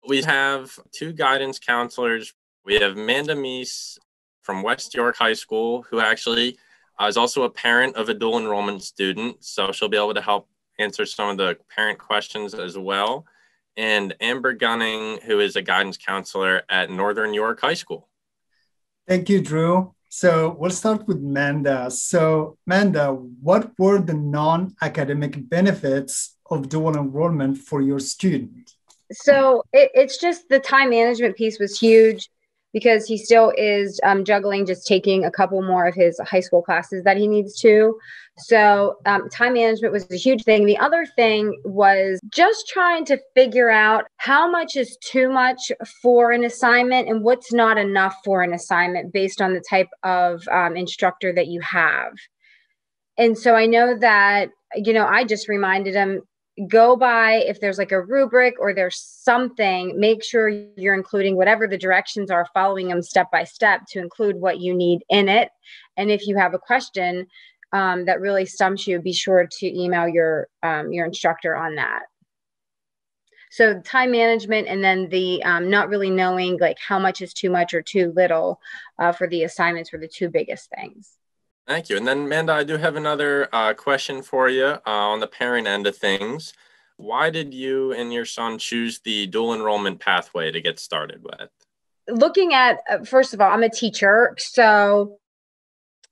We have two guidance counselors. We have Amanda Meese from West York High School, who actually is also a parent of a dual enrollment student. So she'll be able to help answer some of the parent questions as well. And Amber Gunning, who is a guidance counselor at Northern York High School. Thank you, Drew. So we'll start with Manda. So Manda, what were the non-academic benefits of dual enrollment for your student? So it's just the time management piece was huge because he still is juggling just taking a couple more of his high school classes that he needs to. So time management was a huge thing. The other thing was just trying to figure out how much is too much for an assignment and what's not enough for an assignment based on the type of instructor that you have. And so I know that, I just reminded him, go by, if there's like a rubric or there's something, make sure you're including whatever the directions are, following them step by step to include what you need in it. And if you have a question that really stumps you, be sure to email your instructor on that. So time management, and then the not really knowing like how much is too much or too little for the assignments were the two biggest things. Thank you. And then, Amanda, I do have another question for you on the parent end of things. Why did you and your son choose the dual enrollment pathway to get started with? Looking at, first of all, I'm a teacher, so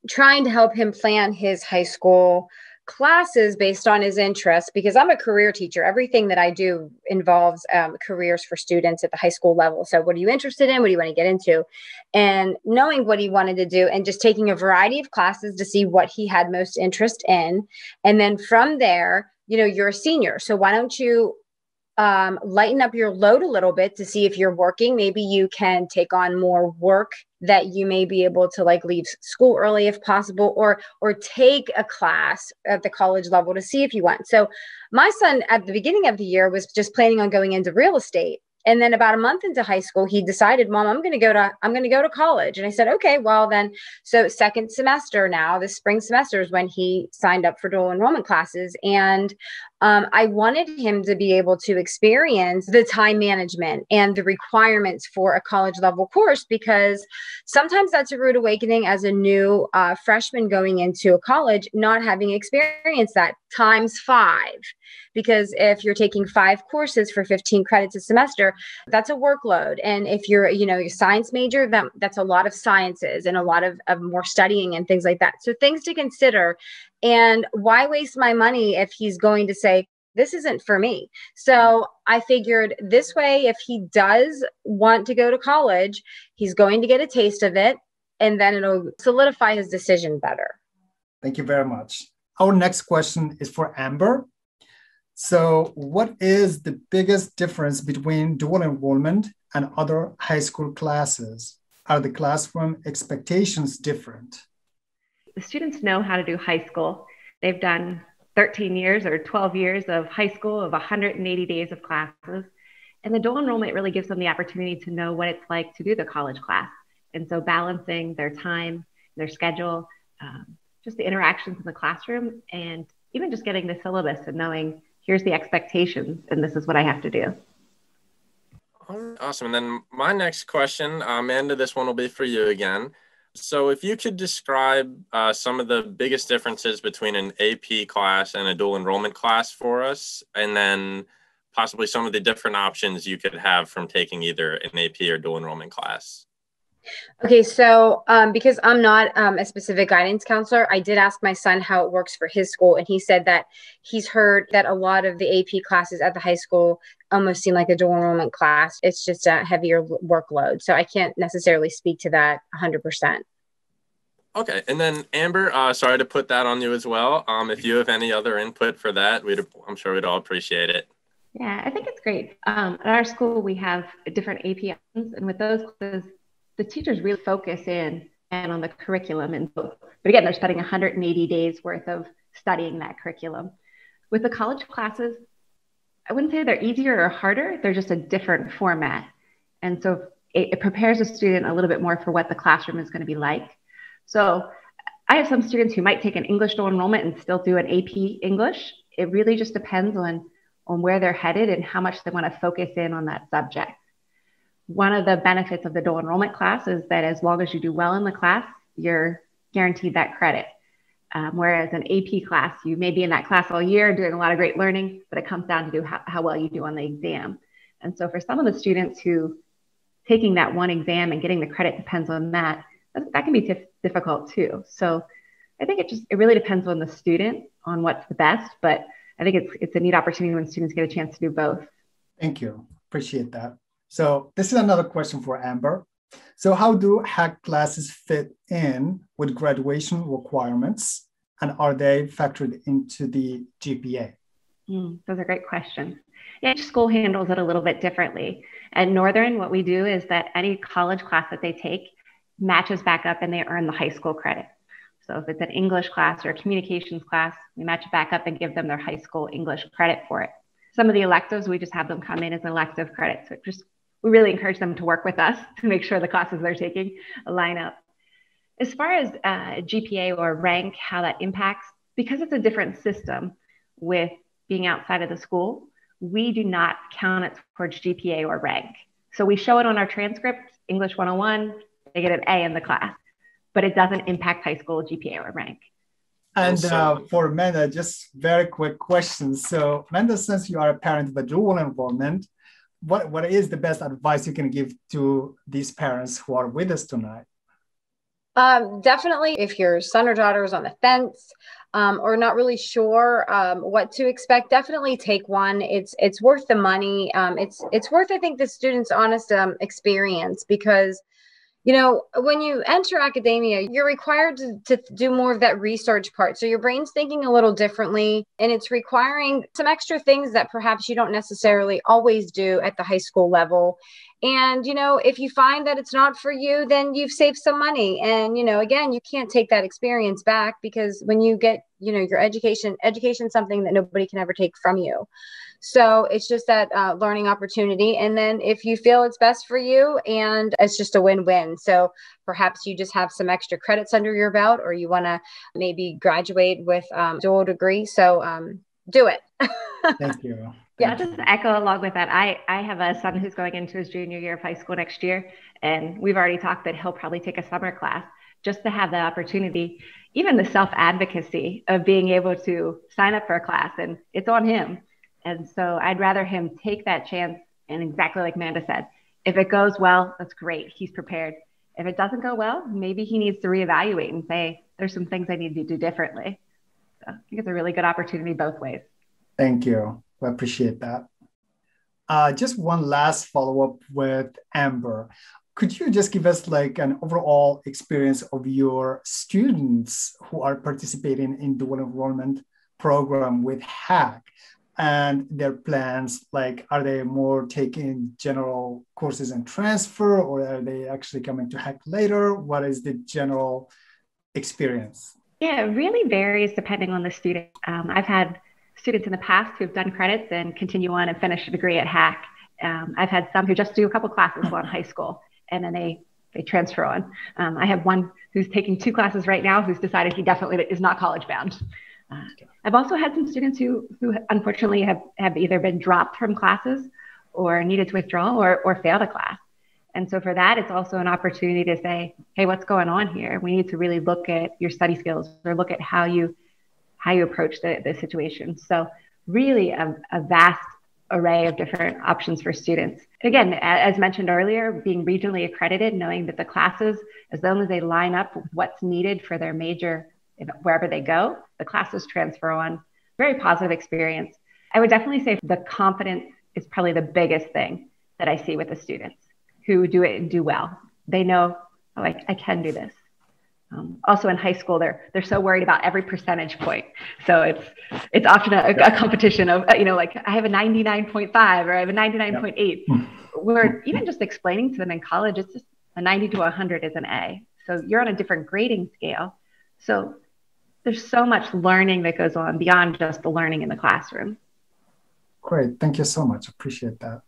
trying to help him plan his high school classes based on his interests, because I'm a career teacher. Everything that I do involves careers for students at the high school level. So what are you interested in? What do you want to get into? And knowing what he wanted to do and just taking a variety of classes to see what he had most interest in. And then from there, you're a senior. So why don't you lighten up your load a little bit to see if you're working. Maybe you can take on more work that you may be able to like leave school early if possible, or take a class at the college level to see if you want. So my son at the beginning of the year was just planning on going into real estate. And then about a month into high school, he decided, Mom, I'm going to go to college. And I said, okay, well then, so second semester now, this spring semester is when he signed up for dual enrollment classes. And I wanted him to be able to experience the time management and the requirements for a college level course, because sometimes that's a rude awakening as a new freshman going into a college, not having experienced that times 5. Because if you're taking 5 courses for 15 credits a semester, that's a workload. And if you're, your science major, that's a lot of sciences and a lot of more studying and things like that. So things to consider. And why waste my money if he's going to say, this isn't for me? So I figured this way, if he does want to go to college, he's going to get a taste of it, and then it'll solidify his decision better. Thank you very much. Our next question is for Amber. So what is the biggest difference between dual enrollment and other high school classes? Are the classroom expectations different? The students know how to do high school. They've done 13 years or 12 years of high school, of 180 days of classes. And the dual enrollment really gives them the opportunity to know what it's like to do the college class. And so balancing their time, their schedule, just the interactions in the classroom, and even just getting the syllabus and knowing here's the expectations and this is what I have to do. Awesome. And then my next question, Amanda, this one will be for you again. So if you could describe some of the biggest differences between an AP class and a dual enrollment class for us, and then possibly some of the different options you could have from taking either an AP or dual enrollment class. Okay, so because I'm not a specific guidance counselor, I did ask my son how it works for his school, and he said that he's heard that a lot of the AP classes at the high school almost seem like a dual enrollment class. It's just a heavier workload, so I can't necessarily speak to that 100%. Okay, and then Amber, sorry to put that on you as well. If you have any other input for that, I'm sure we'd all appreciate it. Yeah, I think it's great. At our school, we have different AP options, and with those classes, the teachers really focus in and on the curriculum and both. But again, they're spending 180 days worth of studying that curriculum. With the college classes, I wouldn't say they're easier or harder. They're just a different format. And so it prepares a student a little bit more for what the classroom is going to be like. So I have some students who might take an English dual enrollment and still do an AP English. It really just depends on where they're headed and how much they want to focus in on that subject. one of the benefits of the dual enrollment class is that as long as you do well in the class, you're guaranteed that credit. Whereas an AP class, you may be in that class all year doing a lot of great learning, but it comes down to how well you do on the exam. And so for some of the students who taking that one exam and getting the credit depends on that can be difficult too. So I think it really depends on the student on what's the best, but I think it's a neat opportunity when students get a chance to do both. Thank you. Appreciate that. So this is another question for Amber. So how do HACC classes fit in with graduation requirements, and are they factored into the GPA? Those are great questions. Yeah, each school handles it a little bit differently. At Northern, what we do is that any college class that they take matches back up and they earn the high school credit. So if it's an English class or a communications class, we match it back up and give them their high school English credit for it. Some of the electives, we just have them come in as elective credit. So we really encourage them to work with us to make sure the classes they're taking line up. As far as GPA or rank, how that impacts, because it's a different system with being outside of the school, we do not count it towards GPA or rank. So we show it on our transcript, English 101, they get an A in the class, but it doesn't impact high school GPA or rank. And for Amanda, just very quick question. So Amanda, since you are a parent of a dual enrollment, what is the best advice you can give to these parents who are with us tonight? Definitely, if your son or daughter is on the fence or not really sure what to expect, definitely take one. It's worth the money. It's worth, I think, the student's honest experience, because when you enter academia, you're required to do more of that research part. So your brain's thinking a little differently, and it's requiring some extra things that perhaps you don't necessarily always do at the high school level. And, if you find that it's not for you, then you've saved some money. And, again, you can't take that experience back, because when you get, your education is something that nobody can ever take from you. So it's just that learning opportunity. And then if you feel it's best for you, and it's just a win-win. So perhaps you just have some extra credits under your belt, or you want to maybe graduate with dual degree. So do it. Thank you. Yeah, I'll just echo along with that. I have a son who's going into his junior year of high school next year, and we've already talked that he'll probably take a summer class just to have the opportunity, even the self-advocacy of being able to sign up for a class, and it's on him. And so I'd rather him take that chance. And exactly like Amanda said, if it goes well, that's great. He's prepared. If it doesn't go well, maybe he needs to reevaluate and say, there's some things I need to do differently. So I think it's a really good opportunity both ways. Thank you. I appreciate that. Just one last follow-up with Amber. Could you just give us like an overall experience of your students who are participating in dual enrollment program with HACC? And their plans, like, are they more taking general courses and transfer, or are they actually coming to HACC later? What is the general experience? Yeah, it really varies depending on the student. I've had students in the past who've done credits and continue on and finish a degree at HACC. I've had some who just do a couple classes while in high school, and then they transfer on. I have one who's taking 2 classes right now who's decided he definitely is not college bound. I've also had some students who unfortunately have either been dropped from classes or needed to withdraw or failed a class. And so for that, it's also an opportunity to say, hey, what's going on here? We need to really look at your study skills, or look at how you approach the situation. So really a vast array of different options for students. Again, as mentioned earlier, being regionally accredited, knowing that the classes, as long as they line up with what's needed for their major, wherever they go, the classes transfer on. Very positive experience. I would definitely say the confidence is probably the biggest thing that I see with the students who do it and do well. They know, oh, I can do this. Also in high school, they're so worried about every percentage point. So it's often a competition of, like I have a 99.5 or I have a 99.8. Where even just explaining to them in college, it's just a 90 to 100 is an A. So you're on a different grading scale. So there's so much learning that goes on beyond just the learning in the classroom. Great. Thank you so much. Appreciate that.